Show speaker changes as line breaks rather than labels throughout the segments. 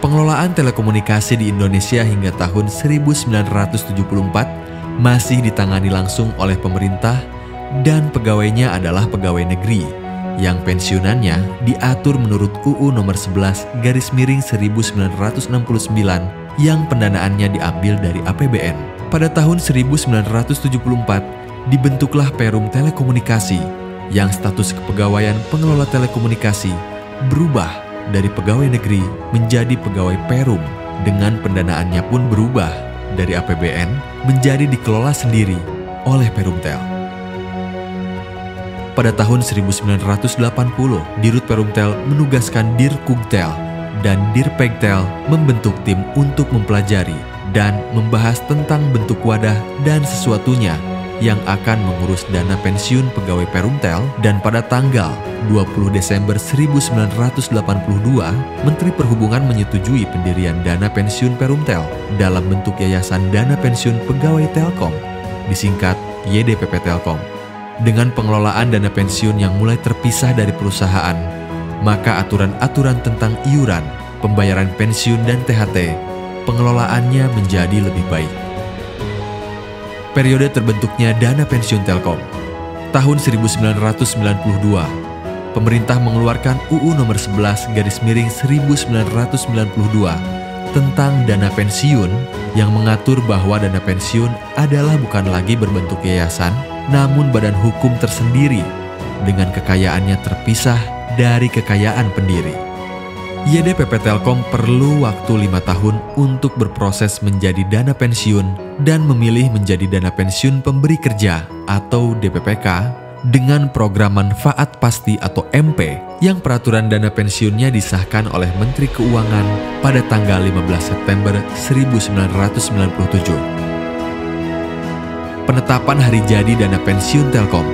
Pengelolaan telekomunikasi di Indonesia hingga tahun 1974 masih ditangani langsung oleh pemerintah dan pegawainya adalah pegawai negeri yang pensiunannya diatur menurut UU nomor 11/1969 yang pendanaannya diambil dari APBN. Pada tahun 1974 dibentuklah Perum Telekomunikasi yang status kepegawaian pengelola telekomunikasi berubah dari pegawai negeri menjadi pegawai Perum, dengan pendanaannya pun berubah dari APBN menjadi dikelola sendiri oleh Perumtel. Pada tahun 1980, Dirut Perumtel menugaskan Dirkugtel dan Dirpegtel membentuk tim untuk mempelajari dan membahas tentang bentuk wadah dan sesuatunya yang akan mengurus dana pensiun pegawai Perumtel, dan pada tanggal 20 Desember 1982, Menteri Perhubungan menyetujui pendirian dana pensiun Perumtel dalam bentuk Yayasan Dana Pensiun Pegawai Telkom, disingkat YDPP Telkom. Dengan pengelolaan dana pensiun yang mulai terpisah dari perusahaan, maka aturan-aturan tentang iuran, pembayaran pensiun dan THT, pengelolaannya menjadi lebih baik. Periode terbentuknya dana pensiun Telkom. Tahun 1992, pemerintah mengeluarkan UU nomor 11/1992 tentang dana pensiun yang mengatur bahwa dana pensiun adalah bukan lagi berbentuk yayasan, namun badan hukum tersendiri dengan kekayaannya terpisah dari kekayaan pendiri. YDPP Telkom perlu waktu 5 tahun untuk berproses menjadi dana pensiun dan memilih menjadi dana pensiun pemberi kerja atau DPPK dengan program manfaat pasti atau MP yang peraturan dana pensiunnya disahkan oleh Menteri Keuangan pada tanggal 15 September 1997. Penetapan hari jadi dana pensiun Telkom.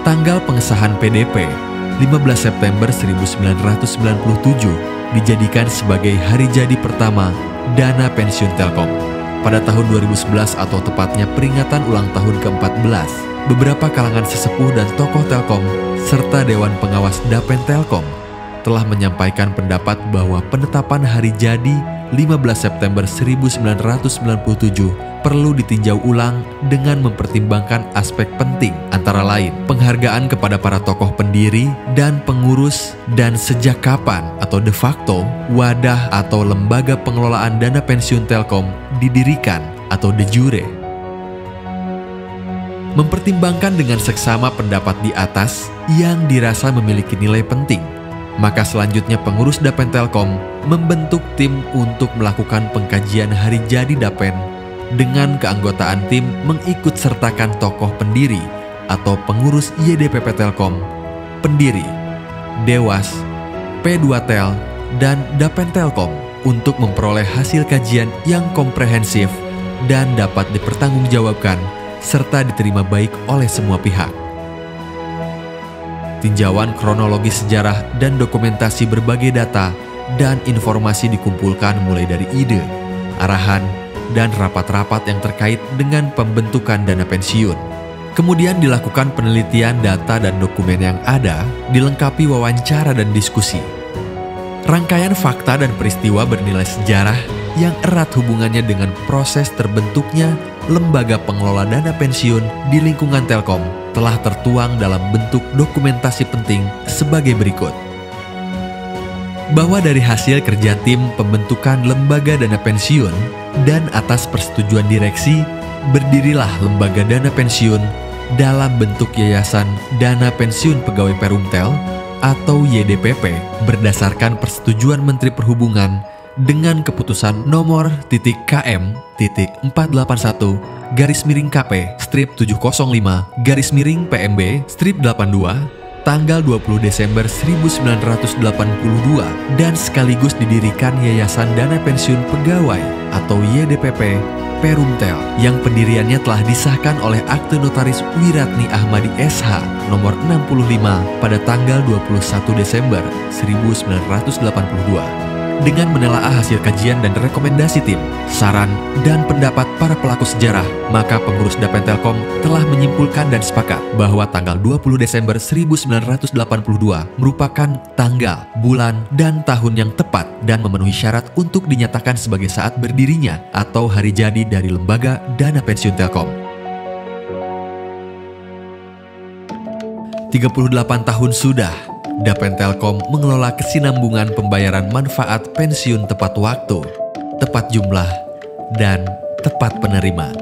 Tanggal pengesahan PDP 15 September 1997 dijadikan sebagai hari jadi pertama dana pensiun Telkom. Pada tahun 2011 atau tepatnya peringatan ulang tahun ke-14, beberapa kalangan sesepuh dan tokoh Telkom serta Dewan Pengawas Dapen Telkom telah menyampaikan pendapat bahwa penetapan hari jadi 15 September 1997 perlu ditinjau ulang dengan mempertimbangkan aspek penting, antara lain penghargaan kepada para tokoh pendiri dan pengurus, dan sejak kapan atau de facto wadah atau lembaga pengelolaan dana pensiun Telkom didirikan atau de jure. Mempertimbangkan dengan seksama pendapat di atas yang dirasa memiliki nilai penting, maka selanjutnya pengurus Dapen Telkom membentuk tim untuk melakukan pengkajian hari jadi Dapen dengan keanggotaan tim mengikut sertakan tokoh pendiri atau pengurus YDPP Telkom, pendiri, Dewas, P2Tel, dan Dapen Telkom untuk memperoleh hasil kajian yang komprehensif dan dapat dipertanggungjawabkan serta diterima baik oleh semua pihak. Tinjauan kronologis sejarah dan dokumentasi berbagai data dan informasi dikumpulkan mulai dari ide, arahan, dan rapat-rapat yang terkait dengan pembentukan dana pensiun. Kemudian dilakukan penelitian data dan dokumen yang ada, dilengkapi wawancara dan diskusi. Rangkaian fakta dan peristiwa bernilai sejarah yang erat hubungannya dengan proses terbentuknya lembaga pengelola dana pensiun di lingkungan Telkom telah tertuang dalam bentuk dokumentasi penting sebagai berikut. Bahwa dari hasil kerja tim pembentukan lembaga dana pensiun dan atas persetujuan direksi, berdirilah lembaga dana pensiun dalam bentuk Yayasan Dana Pensiun Pegawai Perumtel atau YDPP berdasarkan persetujuan Menteri Perhubungan dengan keputusan nomor KM.817/KP/705/PMB/82 tanggal 20 Desember 1982 dan sekaligus didirikan Yayasan Dana Pensiun Pegawai atau YDPP Perumtel yang pendiriannya telah disahkan oleh Akte Notaris Wiratni Ahmadi SH nomor 65 pada tanggal 21 Desember 1982. Dengan menelaah hasil kajian dan rekomendasi tim, saran, dan pendapat para pelaku sejarah, maka pengurus Dapen Telkom telah menyimpulkan dan sepakat bahwa tanggal 20 Desember 1982 merupakan tanggal, bulan, dan tahun yang tepat dan memenuhi syarat untuk dinyatakan sebagai saat berdirinya atau hari jadi dari lembaga dana pensiun Telkom. 38 tahun sudah, Dapen Telkom mengelola kesinambungan pembayaran manfaat pensiun tepat waktu, tepat jumlah, dan tepat penerima.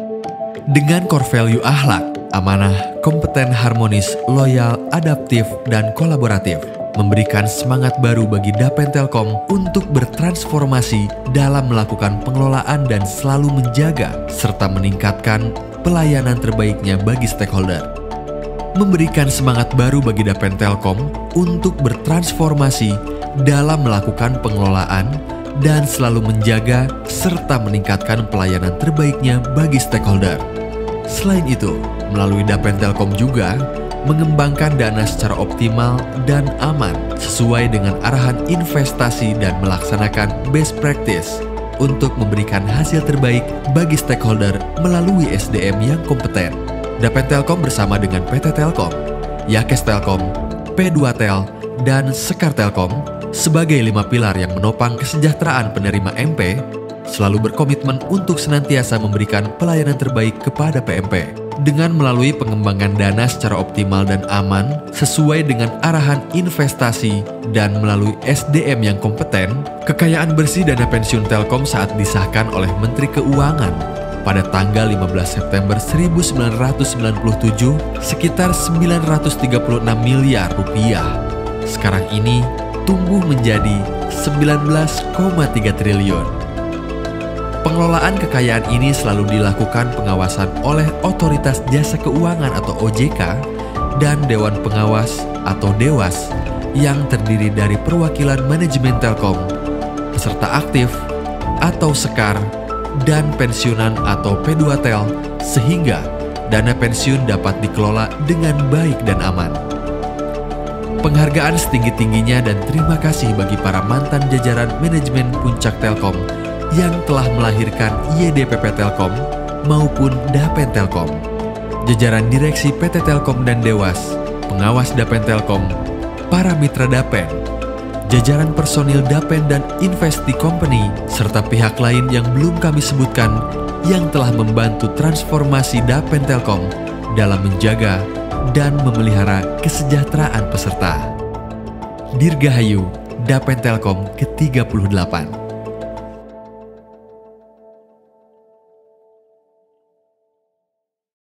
Dengan core value akhlak, amanah, kompeten, harmonis, loyal, adaptif, dan kolaboratif, memberikan semangat baru bagi Dapen Telkom untuk bertransformasi dalam melakukan pengelolaan dan selalu menjaga serta meningkatkan pelayanan terbaiknya bagi stakeholder. Memberikan semangat baru bagi Dapen Telkom untuk bertransformasi dalam melakukan pengelolaan dan selalu menjaga serta meningkatkan pelayanan terbaiknya bagi stakeholder. Selain itu, melalui Dapen Telkom juga mengembangkan dana secara optimal dan aman sesuai dengan arahan investasi dan melaksanakan best practice untuk memberikan hasil terbaik bagi stakeholder melalui SDM yang kompeten. Dapen Telkom bersama dengan PT Telkom, Yakes Telkom, P2Tel, dan Sekar Telkom sebagai 5 pilar yang menopang kesejahteraan penerima MP selalu berkomitmen untuk senantiasa memberikan pelayanan terbaik kepada PMP dengan melalui pengembangan dana secara optimal dan aman sesuai dengan arahan investasi dan melalui SDM yang kompeten. Kekayaan bersih dana pensiun Telkom saat disahkan oleh Menteri Keuangan pada tanggal 15 September 1997 sekitar 936 miliar rupiah. Sekarang ini tumbuh menjadi 19,3 triliun. Pengelolaan kekayaan ini selalu dilakukan pengawasan oleh Otoritas Jasa Keuangan atau OJK dan Dewan Pengawas atau Dewas yang terdiri dari perwakilan manajemen Telkom, peserta aktif atau Sekar, dan pensiunan atau P2Tel sehingga dana pensiun dapat dikelola dengan baik dan aman. Penghargaan setinggi-tingginya dan terima kasih bagi para mantan jajaran manajemen Puncak Telkom yang telah melahirkan YDPP Telkom maupun Dapen Telkom, jajaran direksi PT Telkom dan Dewas, pengawas Dapen Telkom, para mitra Dapen, jajaran personil Dapen dan Investi Company, serta pihak lain yang belum kami sebutkan yang telah membantu transformasi Dapen Telkom dalam menjaga dan memelihara kesejahteraan peserta. Dirgahayu Dapen Telkom ke-38.